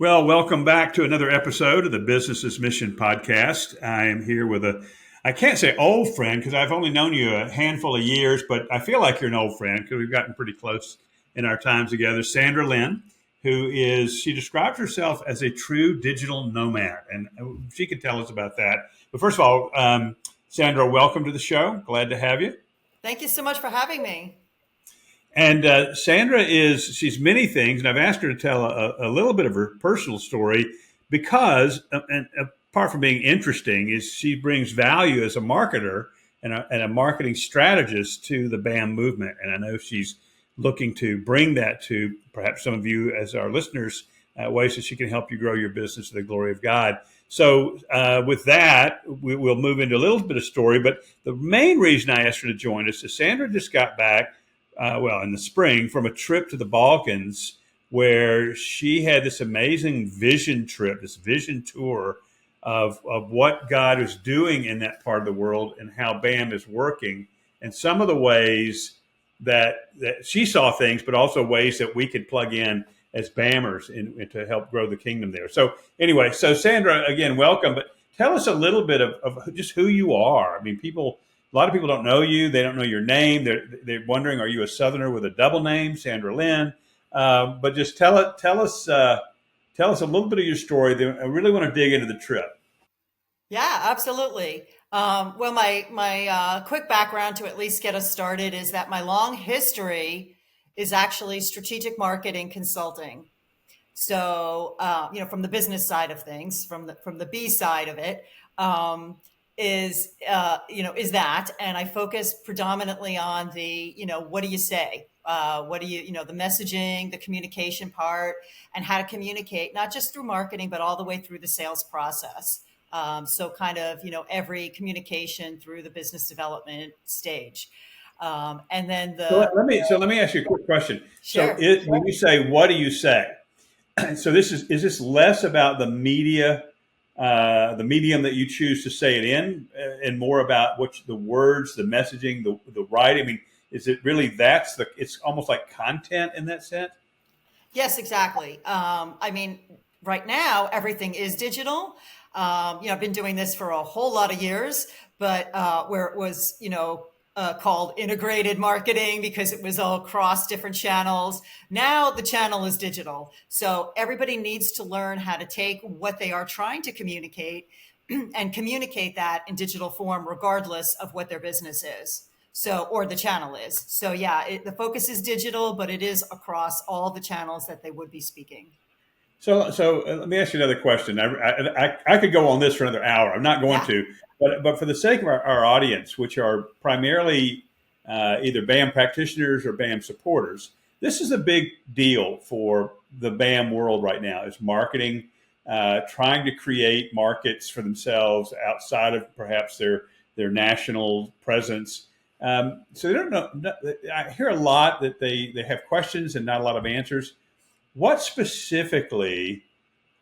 Well, welcome back to another episode of the Business Mission podcast. I am here with I can't say old friend because I've only known you a handful of years, but I feel like you're an old friend because we've gotten pretty close in our time together. Sandra Lynn, she describes herself as a true digital nomad, and she could tell us about that. But first of all, Sandra, welcome to the show. Glad to have you. Thank you so much for having me. And Sandra she's many things, and I've asked her to tell a little bit of her personal story because, and apart from being interesting, is she brings value as a marketer and a marketing strategist to the BAM movement. And I know she's looking to bring that to perhaps some of you as our listeners, ways that she can help you grow your business to the glory of God. So with that, we'll move into a little bit of story. But the main reason I asked her to join us is Sandra just got back in the spring from a trip to the Balkans where she had this amazing vision trip, this vision tour of what God is doing in that part of the world and how BAM is working and some of the ways that she saw things, but also ways that we could plug in as BAMers to help grow the kingdom there. So anyway, so Sandra, again, welcome, but tell us a little bit of just who you are. I mean, a lot of people don't know you. They don't know your name. They're wondering, are you a Southerner with a double name, Sandra Lynn? But just tell us a little bit of your story. I really want to dig into the trip. Yeah, absolutely. Well, my quick background to at least get us started is that my long history is actually strategic marketing consulting. So, from the business side of things, from the B side of it, is that, and I focus predominantly on the, what do you say? What do you, the messaging, the communication part, and how to communicate, not just through marketing, but all the way through the sales process. So kind of, every communication through the business development stage. And then Let me ask you a quick question. So sure. when you say, what do you say? So is this less about the media, the medium that you choose to say it in, and more about the words, the messaging, the writing? I mean, is it really it's almost like content in that sense? Yes, exactly. I mean, right now, everything is digital. I've been doing this for a whole lot of years, but where it was, called integrated marketing because it was all across different channels. Now the channel is digital. So everybody needs to learn how to take what they are trying to communicate and communicate that in digital form, regardless of what their business is. So, or the channel is. So yeah, the focus is digital, but it is across all the channels that they would be speaking. So let me ask you another question. I could go on this for another hour. I'm not going Yeah. to, but for the sake of our audience, which are primarily either BAM practitioners or BAM supporters, this is a big deal for the BAM world right now. Is marketing, trying to create markets for themselves outside of perhaps their national presence. So they don't know. I hear a lot that they have questions and not a lot of answers. What specifically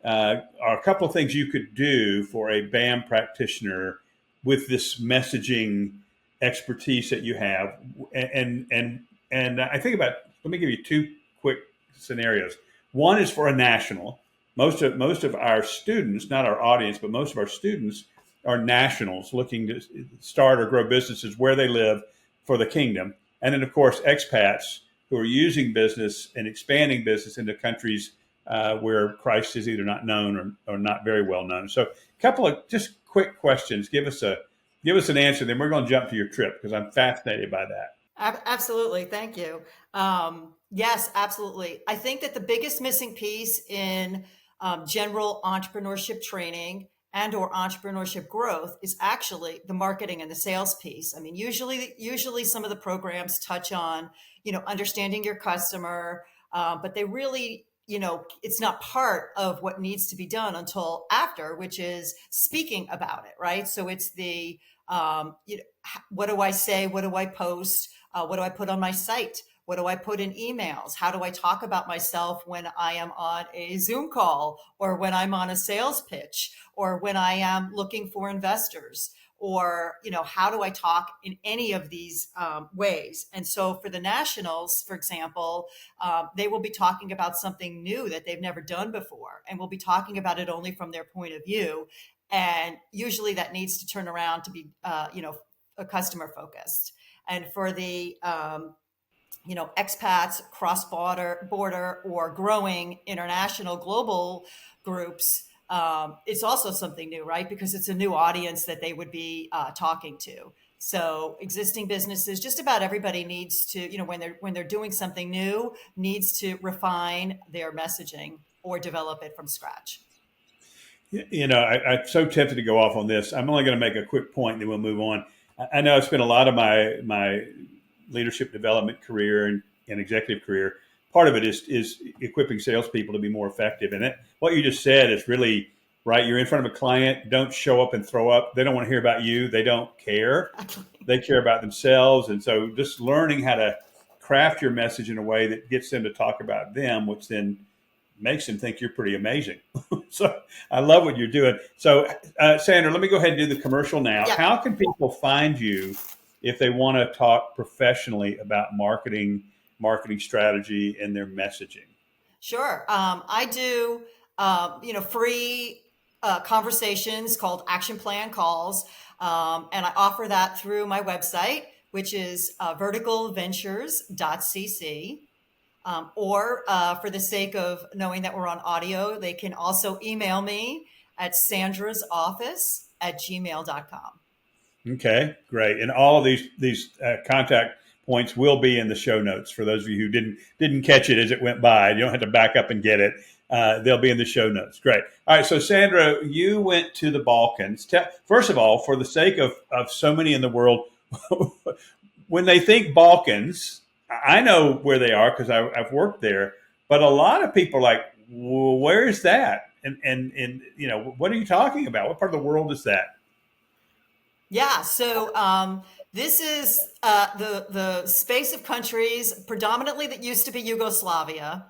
are a couple of things you could do for a BAM practitioner with this messaging expertise that you have? And I think about. Let me give you two quick scenarios. One is for a national. Most of our students, not our audience, but most of our students are nationals looking to start or grow businesses where they live for the kingdom. And then, of course, expats who are using business and expanding business into countries where Christ is either not known or not very well known. So, a couple of just quick questions. Give us an answer. Then we're going to jump to your trip because I'm fascinated by that. Absolutely. Thank you. Yes, absolutely. I think that the biggest missing piece in general entrepreneurship training and or entrepreneurship growth is actually the marketing and the sales piece. I mean, usually some of the programs touch on, understanding your customer, but they really, it's not part of what needs to be done until after, which is speaking about it, right? So it's what do I say? What do I post? What do I put on my site? What do I put in emails? How do I talk about myself when I am on a Zoom call or when I'm on a sales pitch or when I am looking for investors or how do I talk in any of these ways? And so for the nationals, for example, they will be talking about something new that they've never done before, and we'll be talking about it only from their point of view. And usually that needs to turn around to be a customer focused. And for the expats, cross border or growing international global groups, it's also something new, right? Because it's a new audience that they would be talking to. So existing businesses, just about everybody needs to, when they're doing something new, needs to refine their messaging or develop it from scratch. I'm so tempted to go off on this. I'm only going to make a quick point, and then we'll move on. I know I've spent a lot of my leadership development career and executive career. Part of it is equipping salespeople to be more effective. And what you just said is really right. You're in front of a client. Don't show up and throw up. They don't want to hear about you. They don't care. They care about themselves. And so just learning how to craft your message in a way that gets them to talk about them, which then makes them think you're pretty amazing. So I love what you're doing. So Sandra, let me go ahead and do the commercial now. Yeah. How can people find you if they want to talk professionally about marketing strategy, and their messaging? Sure. I do, free conversations called action plan calls. And I offer that through my website, which is verticalventures.cc. Or for the sake of knowing that we're on audio, they can also email me at sandrasoffice@gmail.com. Okay, great. And all of these contact points will be in the show notes for those of you who didn't catch it as it went by. You don't have to back up and get it. They'll be in the show notes. Great. All right. So Sandra, you went to the Balkans. First of all, for the sake of so many in the world, when they think Balkans, I know where they are because I've worked there. But a lot of people are like, well, where is that? And what are you talking about? What part of the world is that? Yeah, so this is the space of countries predominantly that used to be Yugoslavia,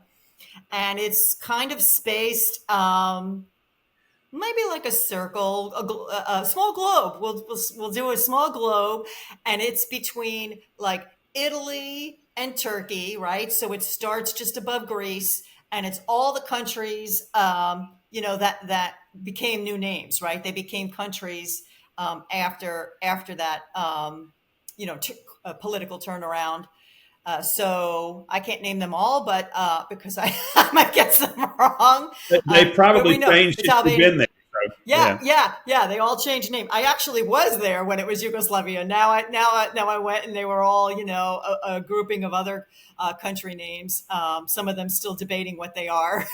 and it's kind of spaced maybe like a circle, a small globe. We'll do a small globe, and it's between like Italy and Turkey, right? So it starts just above Greece, and it's all the countries, that became new names, right? They became countries after that, political turnaround. So I can't name them all, but because I might get them wrong. They But probably we know changed it's since you've Albania. been there. So, Yeah, yeah. yeah. They all changed name. I actually was there when it was Yugoslavia. Now I went, and they were all a grouping of other country names. Some of them still debating what they are,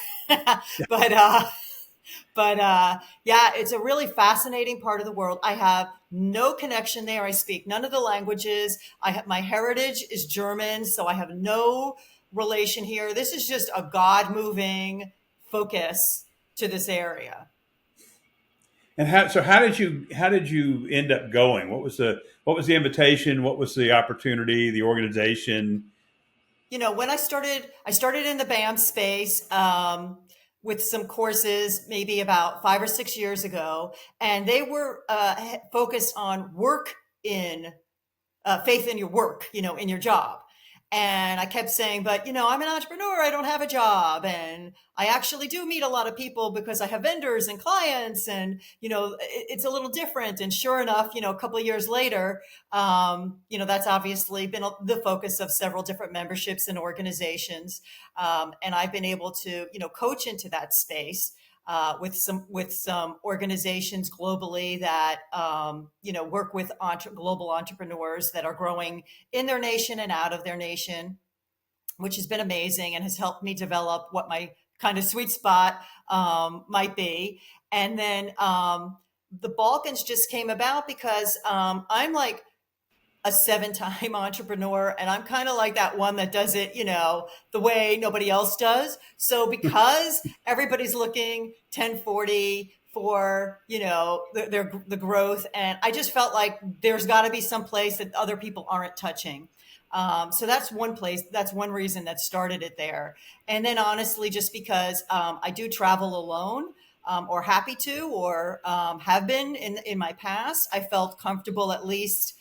but yeah, it's a really fascinating part of the world. I have no connection there. I speak none of the languages. My heritage is German, so I have no relation here. This is just a God moving focus to this area. And how did you end up going? What was the invitation? What was the opportunity? The organization? When I started in the BAM space with some courses maybe about 5 or 6 years ago, and they were focused on work in faith in your work, in your job. And I kept saying, but I'm an entrepreneur. I don't have a job. And I actually do meet a lot of people because I have vendors and clients, and, it's a little different. And sure enough, a couple of years later, that's obviously been the focus of several different memberships and organizations. And I've been able to, coach into that space with some organizations globally that work with global entrepreneurs that are growing in their nation and out of their nation, which has been amazing and has helped me develop what my kind of sweet spot might be. And then the Balkans just came about because I'm like a 7-time entrepreneur, and I'm kind of like that one that does it, the way nobody else does. So because everybody's looking 1040 for, the growth, and I just felt like there's got to be some place that other people aren't touching. So that's one place. That's one reason that started it there. And then honestly, just because I do travel alone. or happy to, or have been in my past. I felt comfortable at least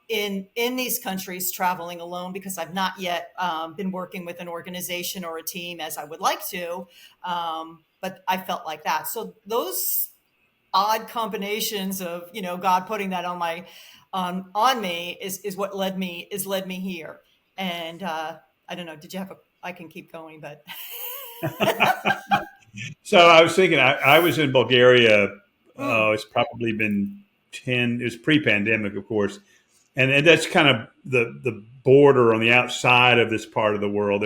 in these countries traveling alone, because I've not yet been working with an organization or a team as I would like to. But I felt like that. So those odd combinations of, God putting that on my on me is what led me here. And I don't know, did you have a I can keep going, but So I was thinking, I was in Bulgaria. mm, It's probably been 10, it was pre pandemic, of course. And that's kind of the border on the outside of this part of the world.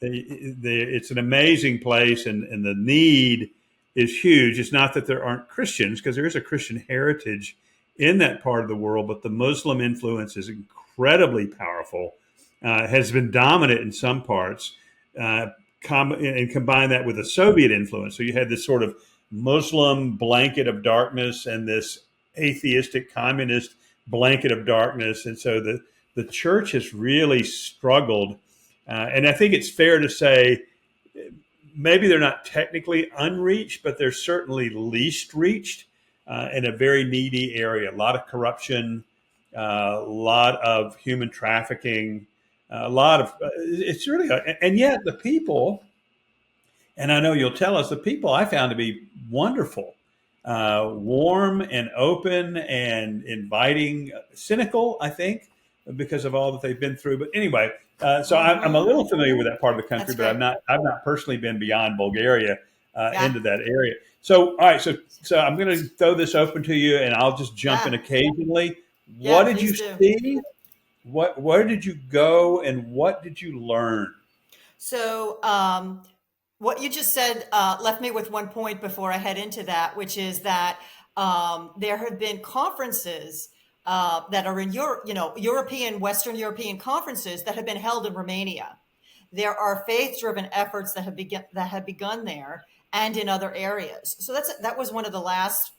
It's an amazing place, and the need is huge. It's not that there aren't Christians, because there is a Christian heritage in that part of the world, but the Muslim influence is incredibly powerful, has been dominant in some parts, uh, and combine that with the Soviet influence. So you had this sort of Muslim blanket of darkness and this atheistic communist blanket of darkness. And so the church has really struggled. And I think it's fair to say maybe they're not technically unreached, but they're certainly least reached in a very needy area. A lot of corruption, a lot of human trafficking, a lot of it's really, and yet the people, and I know you'll tell us, the people I found to be wonderful, warm and open and inviting, cynical, I think, because of all that they've been through. But anyway, so I'm a mhm, little familiar with that part of the country, that's but great. I've not personally been beyond Bulgaria Yeah, into that area. So, all right, so I'm going to throw this open to you, and I'll just jump in yeah, occasionally. yeah. What did you Please do. see? Where did you go, and what did you learn? So, what you just said left me with one point before I head into that, which is that there have been conferences that are in Europe, Western European conferences that have been held in Romania. There are faith-driven efforts that have begun there and in other areas. So that was one of the last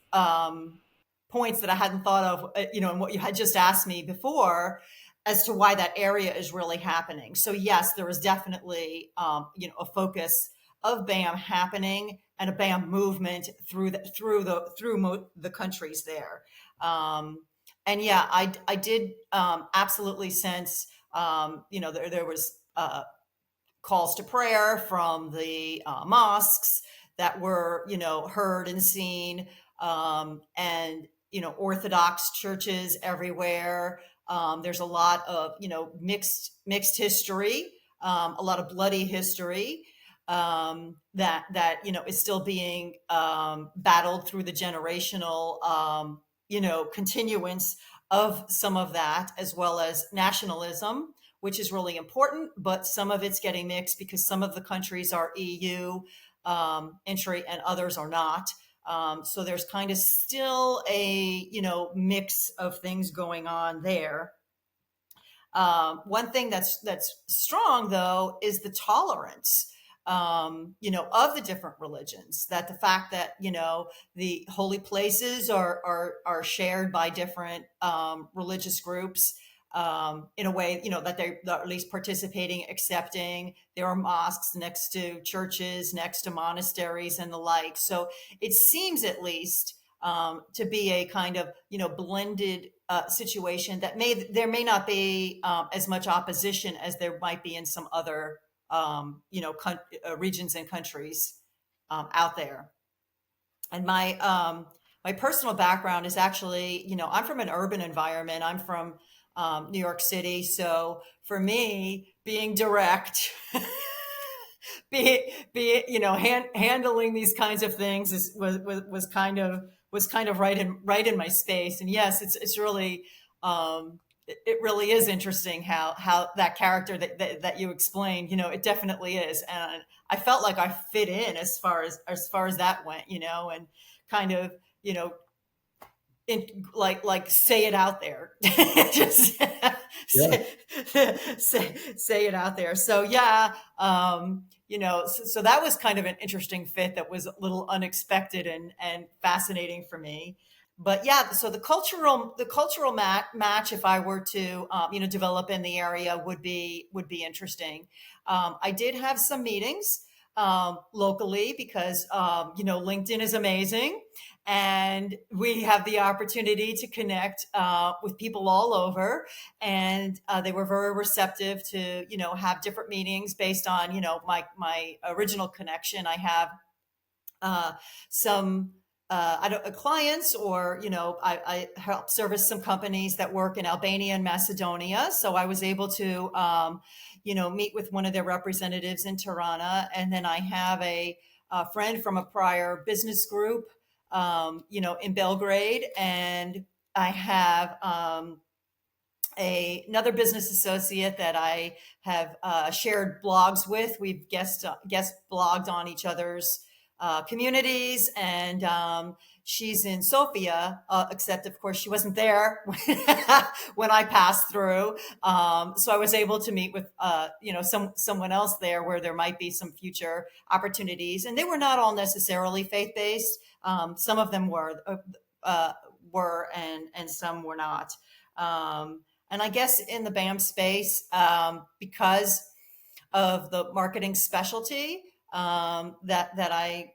points that I hadn't thought of, in what you had just asked me before, as to why that area is really happening. So yes, there is definitely a focus of BAM happening, and a BAM movement through the countries there. And yeah, I did absolutely sense there was calls to prayer from the mosques that were, heard and seen, and Orthodox churches everywhere. There's a lot of mixed history, a lot of bloody history, that is still being battled through the generational continuance of some of that, as well as nationalism, which is really important, but some of it's getting mixed because some of the countries are EU entry and others are not. So there's kind of still a mix of things going on there. One thing that's strong though is the tolerance, of the different religions. That the fact that the holy places are shared by different religious groups, in a way, that they're at least participating, accepting. There are mosques next to churches, next to monasteries, and the like. So it seems, at least, to be a kind of blended situation that may not be as much opposition as there might be in some other regions and countries out there. And my personal background is actually, I'm from an urban environment. I'm from New York City, so for me, being direct, handling these kinds of things was kind of right in my space. And yes, it's really it really is interesting how that character that you explained, it definitely is. And I felt like I fit in as far as that went, and kind of, you know, like say it out there. Just Yeah. say it out there. So yeah, so that was kind of an interesting fit that was a little unexpected and fascinating for me. But yeah, so the cultural match, if I were to develop in the area, would be interesting. I did have some meetings locally because LinkedIn is amazing, and we have the opportunity to connect with people all over, and they were very receptive to have different meetings based on my original connection. I have uh, some I don't, clients, or I help service some companies that work in Albania and Macedonia. So I was able to meet with one of their representatives in Tirana, and then I have a friend from a prior business group, in Belgrade, and I have another business associate that I have shared blogs with. We've guest blogged on each other's communities, and she's in Sofia, except of course she wasn't there when I passed through. So I was able to meet with someone else there, where there might be some future opportunities, and they were not all necessarily faith based. Some of them were, and some were not. And I guess in the BAM space, because of the marketing specialty that I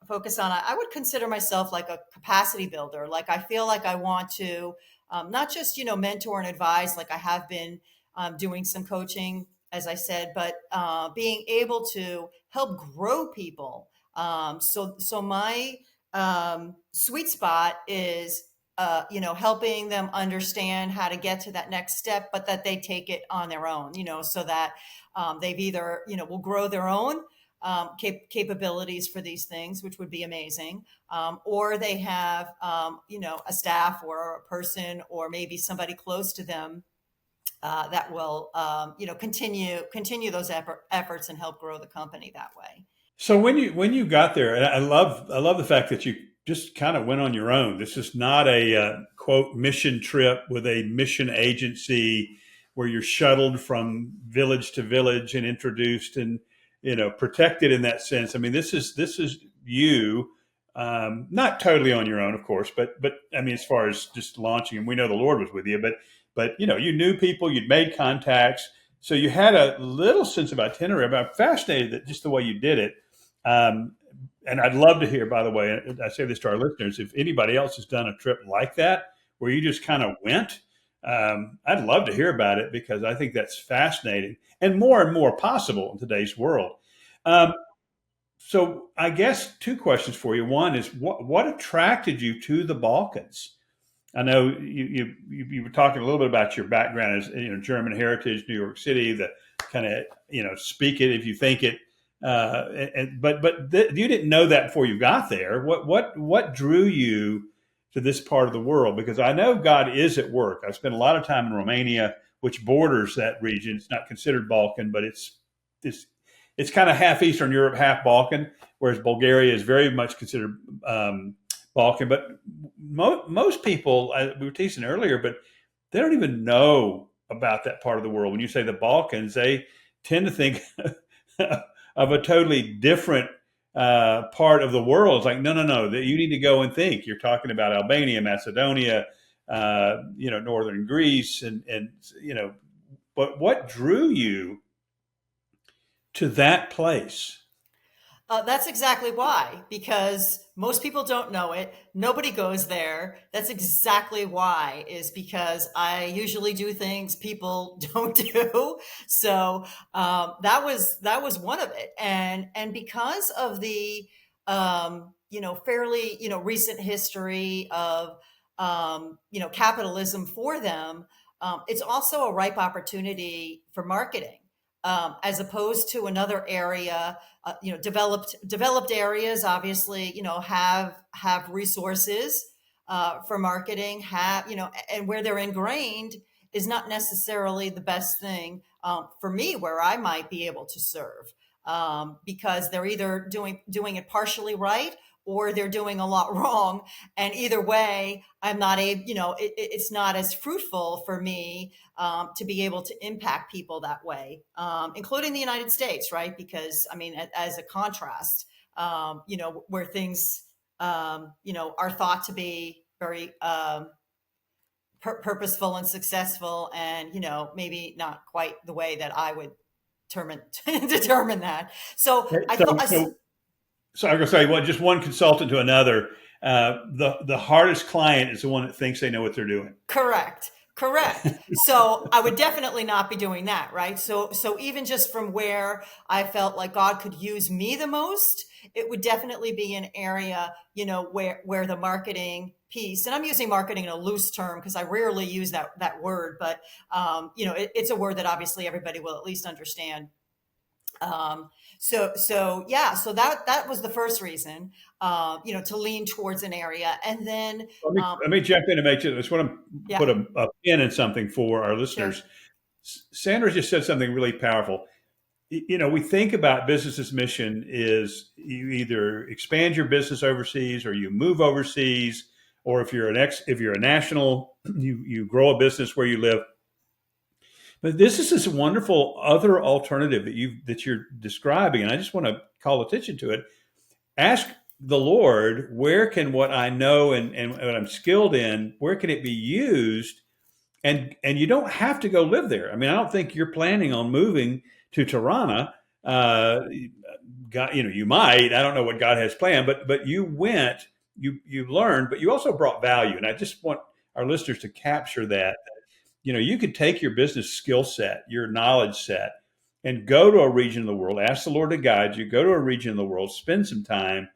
focus on, I would consider myself like a capacity builder. Like I feel like I want to not just mentor and advise, like I have been doing some coaching, as I said, but being able to help grow people. So my sweet spot is helping them understand how to get to that next step, but that they take it on their own, so that they've either, will grow their own capabilities for these things, which would be amazing, or they have, a staff or a person or maybe somebody close to them that will, continue those efforts and help grow the company that way. So when you got there, and I love the fact that you just kind of went on your own. This is not a quote mission trip with a mission agency where you're shuttled from village to village and introduced and protected in that sense. I mean, this is you, not totally on your own, of course, but I mean, as far as just launching, and we know the Lord was with you, but you knew people, you'd made contacts, so you had a little sense of itinerary. But I'm fascinated that just the way you did it. Um, and I'd love to hear, by the way, I say this to our listeners, if anybody else has done a trip like that, where you just kind of went, I'd love to hear about it, because I think that's fascinating and more possible in today's world. Um, so I guess two questions for you. One is, what attracted you to the Balkans? I know you were talking a little bit about your background as German heritage, New York City, the kind of speak it if you think it, but you didn't know that before you got there. What drew you to this part of the world? Because I know God is at work. I've spent a lot of time in Romania, which borders that region. It's not considered Balkan, but it's it's kind of half Eastern Europe, half Balkan, whereas Bulgaria is very much considered Balkan. But most people, we were teasing earlier, but they don't even know about that part of the world. When you say the Balkans, they tend to think of a totally different part of the world. It's like, no, no, no, you need to go and think. You're talking about Albania, Macedonia, northern Greece, and but what drew you to that place? That's exactly why, because most people don't know it. Nobody goes there. That's exactly why, is because I usually do things people don't do. So that was one of it, and because of the fairly recent history of capitalism for them, it's also a ripe opportunity for marketing, as opposed to another area. Developed areas obviously have resources for marketing, have and where they're ingrained is not necessarily the best thing for me, where I might be able to serve, because they're either doing it partially right, or they're doing a lot wrong, and either way I'm not able, it's not as fruitful for me to be able to impact people that way, including the United States, right? Because I mean, as a contrast, where things, are thought to be very purposeful and successful, and maybe not quite the way that I would determine determine that. So Okay, I So, thought, so I'm going to say, well, just one consultant to another. The hardest client is the one that thinks they know what they're doing. correct, correct. So I would definitely not be doing that, right? So even just from where I felt like God could use me the most, it would definitely be an area, where the marketing piece, and I'm using marketing in a loose term because I rarely use that word, but it's a word that obviously everybody will at least understand. So yeah, so that was the first reason, to lean towards an area, and then Let me jump in and make sure. I just want to yeah, put a pin in something for our sure. listeners. Sandra just said something really powerful. We think about business's mission is you either expand your business overseas or you move overseas, or if you're a national, you grow a business where you live. But this is this wonderful other alternative that you're describing, and I just want to call attention to it. Ask the Lord, where can what I know and what I'm skilled in, where can it be used? And you don't have to go live there. I mean, I don't think you're planning on moving to Tirana. Uh, God, you might. I don't know what God has planned, but you went, you learned, but you also brought value. And I just want our listeners to capture that. You could take your business skill set, your knowledge set, and go to a region of the world. Ask the Lord to guide you. Go to a region of the world. Spend some time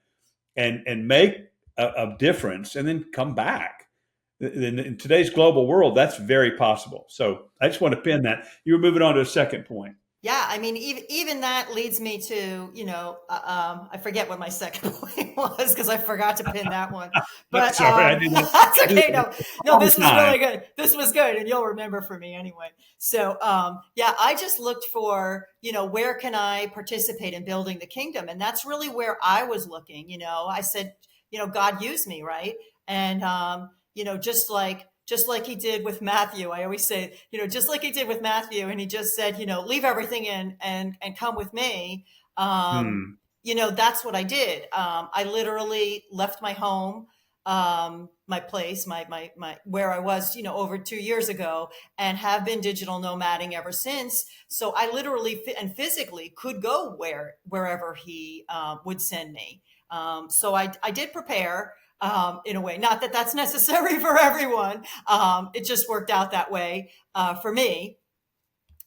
and make a difference, and then come back. In today's global world, that's very possible. So I just want to pin that. You were moving on to a second point. Yeah, I mean, even that leads me to, I forget what my second point was because I forgot to pin that one. But Sorry, I did that. that's I did okay. that No, all the this was time. really good. This was good, and you'll remember for me anyway. So, yeah, I just looked for, where can I participate in building the kingdom, and that's really where I was looking. I said, God used me, right, and just like he did with Matthew. I always say, just like he did with Matthew, and he just said, leave everything in and come with me. Um, Hmm. that's what I did. I literally left my home, my place, my where I was, over 2 years ago, and have been digital nomading ever since. So I literally and physically could go wherever he would send me. So I did prepare, in a way. Not that that's necessary for everyone. It just worked out that way, for me,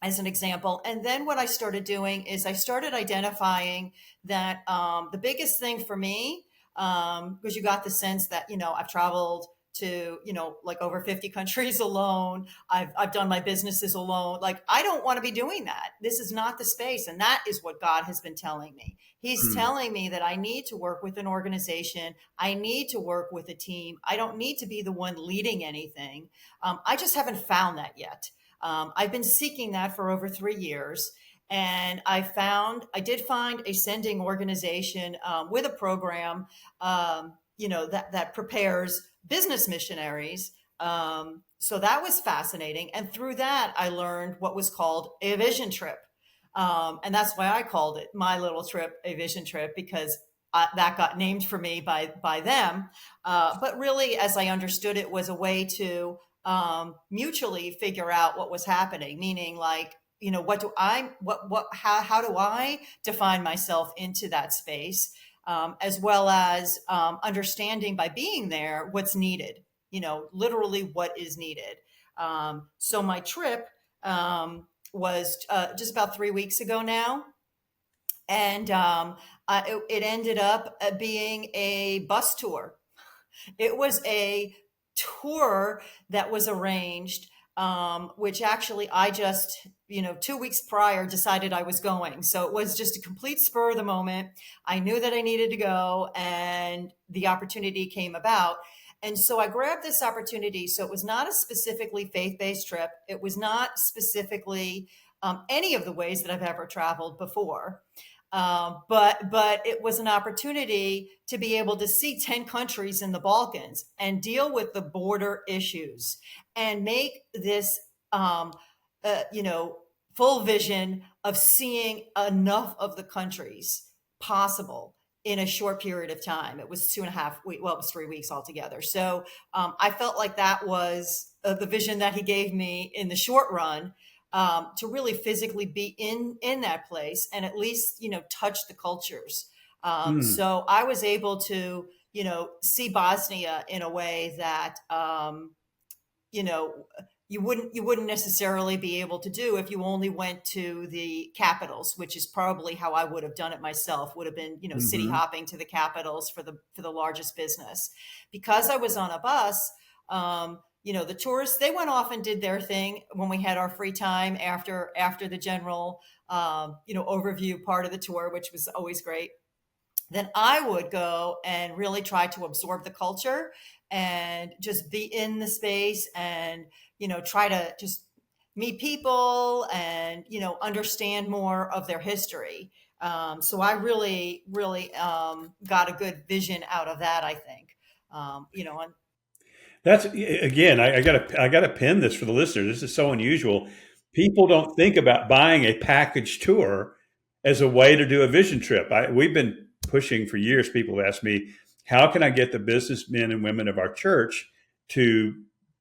as an example. And then what I started doing is I started identifying that, the biggest thing for me, because you got the sense that, I've traveled to, like over 50 countries alone. I've done my businesses alone. Like, I don't want to be doing that. This is not the space. And that is what God has been telling me. He's Hmm. telling me that I need to work with an organization. I need to work with a team. I don't need to be the one leading anything. I just haven't found that yet. I've been seeking that for over 3 years. And I did find a sending organization, with a program, that prepares business missionaries. So that was fascinating. And through that, I learned what was called a vision trip. And that's why I called it my little trip, a vision trip, because that got named for me by them. But really, as I understood it, was a way to, mutually figure out what was happening. Meaning, like, how do I define myself into that space, as well as, understanding by being there what's needed. Literally what is needed. So my trip, was, just about 3 weeks ago now, and, it ended up, being a bus tour. It was a tour that was arranged, which actually I just, 2 weeks prior decided I was going. So it was just a complete spur of the moment. I knew that I needed to go, and the opportunity came about. And so I grabbed this opportunity. So it was not a specifically faith based trip, it was not specifically, any of the ways that I've ever traveled before. But it was an opportunity to be able to see 10 countries in the Balkans and deal with the border issues and make this, you know, full vision of seeing enough of the countries possible in a short period of time. It was 2.5 weeks, well, it was 3 weeks altogether. So, I felt like that was, the vision that he gave me in the short run. to really physically be in that place and at least touch the cultures. Mm, So I was able to see Bosnia in a way that you know you wouldn't necessarily be able to do if you only went to the capitals, which is probably how I would have done it myself, would have been city hmm hopping to the capitals for the largest business. Because I was on a bus, the tourists, they went off and did their thing when we had our free time after the general overview part of the tour, which was always great. Then I would go and really try to absorb the culture and just be in the space and, try to just meet people and, understand more of their history. So I really, really got a good vision out of that, I think. And That's again, I got to pin this for the listener. This is so unusual. People don't think about buying a package tour as a way to do a vision trip. We've been pushing for years. People have asked me, how can I get the businessmen and women of our church to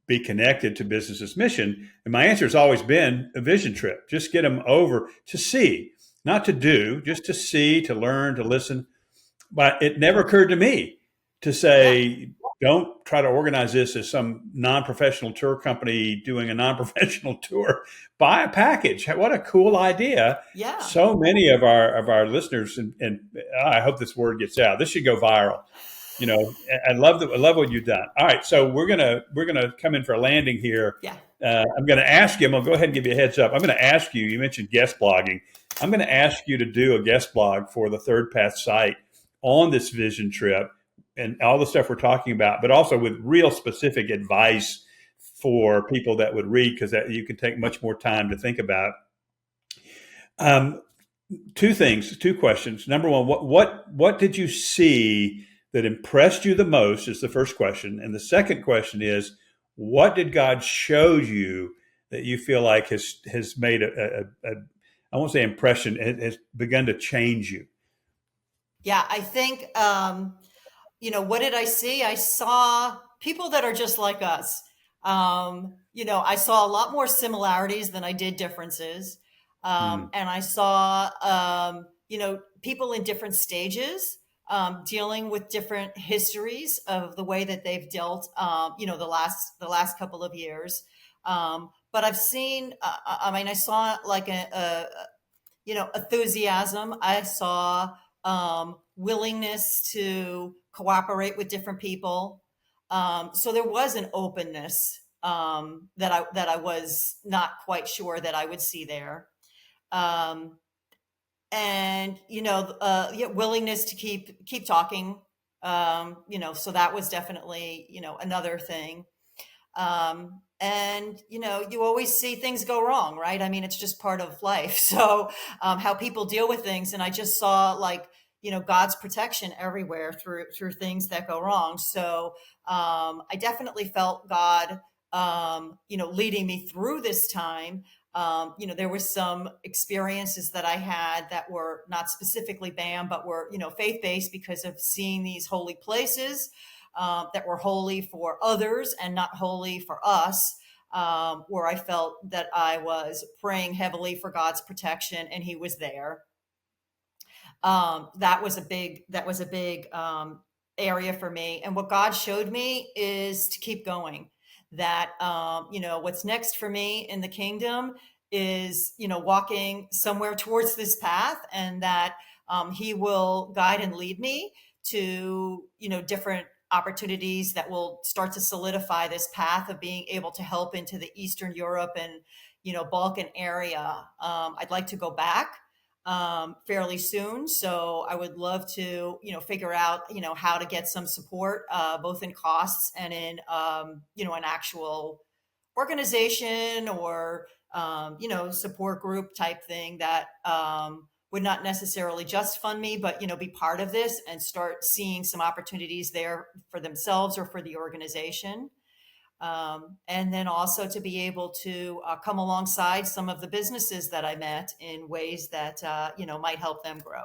be connected to business's mission? And my answer has always been a vision trip. Just get them over to see, not to do, just to see, to learn, to listen. But it never occurred to me to yeah, say, don't try to organize this as some non-professional tour company doing a non-professional tour. Buy a package. What a cool idea! yeah, So many of our listeners, and I hope this word gets out. This should go viral. I love what you've done. All right, so we're gonna come in for a landing here. yeah, I'm going to ask you. I'm going to go ahead and give you a heads up. I'm going to ask you. You mentioned guest blogging. I'm going to ask you to do a guest blog for the Third Path site on this vision trip and all the stuff we're talking about, but also with real specific advice for people that would read, because that you can take much more time to think about. Um, two questions. Number one, what did you see that impressed you the most is the first question, and the second question is, what did God show you that you feel like has made a I won't say impression, it has begun to change you? yeah. I think what did I see? I saw people that are just like us. I saw a lot more similarities than I did differences. Hmm. And I saw, people in different stages, dealing with different histories of the way that they've dealt, the last couple of years. But I've seen, I mean, I saw like enthusiasm. I saw willingness to cooperate with different people. So there was an openness that I was not quite sure that I would see there. Um, and yeah, willingness to keep talking. So that was definitely another thing. And you always see things go wrong, right? I mean, it's just part of life. So how people deal with things, and I just saw like God's protection everywhere through things that go wrong. So I definitely felt God leading me through this time. There were some experiences that I had that were not specifically BAM, but were faith based because of seeing these holy places that were holy for others and not holy for us, where I felt that I was praying heavily for God's protection and He was there. That was a big area for me. And what God showed me is to keep going. That what's next for me in the kingdom is walking somewhere towards this path, and that He will guide and lead me to different opportunities that will start to solidify this path of being able to help into the Eastern Europe and Balkan area. I'd like to go back fairly soon. So I would love to, figure out, how to get some support, both in costs and in, an actual organization or, support group type thing that would not necessarily just fund me, but, be part of this and start seeing some opportunities there for themselves or for the organization. And then also to be able to come alongside some of the businesses that I met in ways that might help them grow.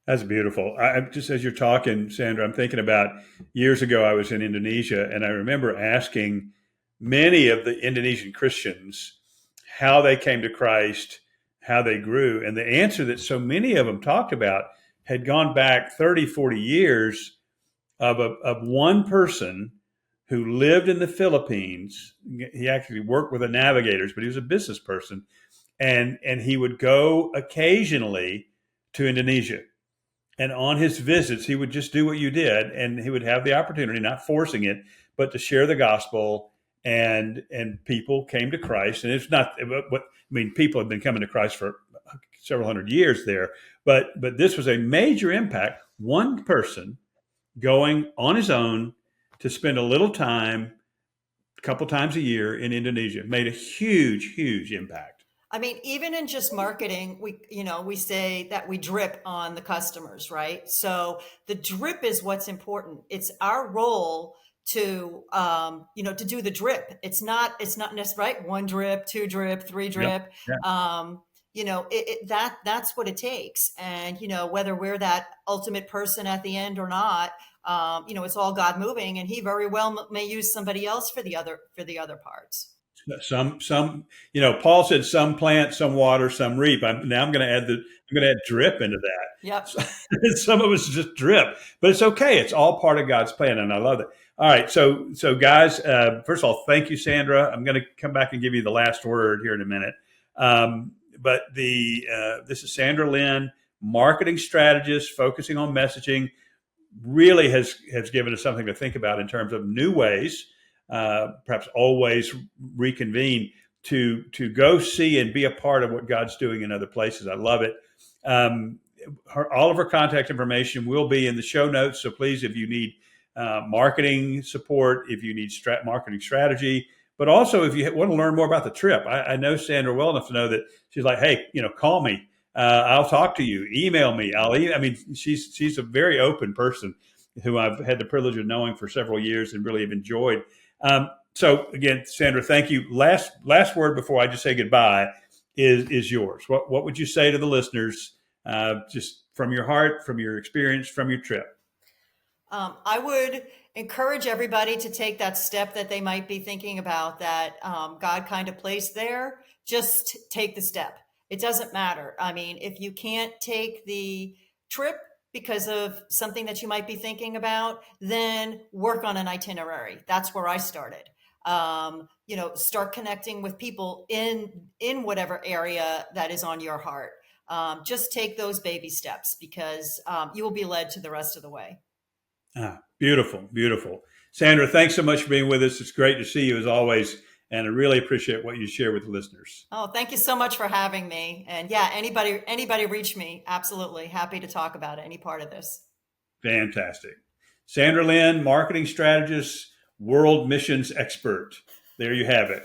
That's beautiful. Just as you're talking, Sandra, I'm thinking about years ago. I was in Indonesia, and I remember asking many of the Indonesian Christians how they came to Christ, how they grew. And the answer that so many of them talked about had gone back 30, 40 years of one person who lived in the Philippines. He actually worked with the navigators, but he was a business person. And he would go occasionally to Indonesia. And on his visits, he would just do what you did, and he would have the opportunity, not forcing it, but to share the gospel. And people came to Christ. And it's not what I mean. People have been coming to Christ for several hundred years there, but this was a major impact. One person going on his own to spend a little time, a couple times a year in Indonesia, made a huge, huge impact. I mean, even in just marketing, we say that we drip on the customers, right? So the drip is what's important. It's our role to, to do the drip. It's not necessarily right. One drip, two drip, three Yep. drip. Yeah. That's what it takes. And, whether we're that ultimate person at the end or not, it's all God moving, and he very well may use somebody else for the other parts. Paul said some plant, some water, some reap. I'm going to add drip into that. Yep. So, some of us just drip, but it's okay. It's all part of God's plan, and I love it. All right, so guys, first of all, thank you, Sandra. I'm going to come back and give you the last word here in a minute. But this is Sandra Lynn, marketing strategist, focusing on messaging. Really has given us something to think about in terms of new ways, perhaps always reconvene to go see and be a part of what God's doing in other places. I love it. All of her contact information will be in the show notes. So please, if you need marketing support, if you need marketing strategy, but also if you want to learn more about the trip, I know Sandra well enough to know that she's like, hey, call me. I'll talk to you. Email me. I mean, she's a very open person who I've had the privilege of knowing for several years and really have enjoyed. So again, Sandra, thank you. Last word before I just say goodbye is yours. What would you say to the listeners, just from your heart, from your experience, from your trip? I would encourage everybody to take that step that they might be thinking about that God kind of placed there. Just take the step. It doesn't matter. I mean, if you can't take the trip because of something that you might be thinking about, then work on an itinerary. That's where I started. Start connecting with people in whatever area that is on your heart. Just take those baby steps, because you will be led to the rest of the way. Beautiful, beautiful. Sandra, thanks so much for being with us. It's great to see you as always. And I really appreciate what you share with the listeners. Oh, thank you so much for having me. And yeah, anybody reach me. Absolutely. Happy to talk about any part of this. Fantastic. Sandra Lynn, marketing strategist, world missions expert. There you have it.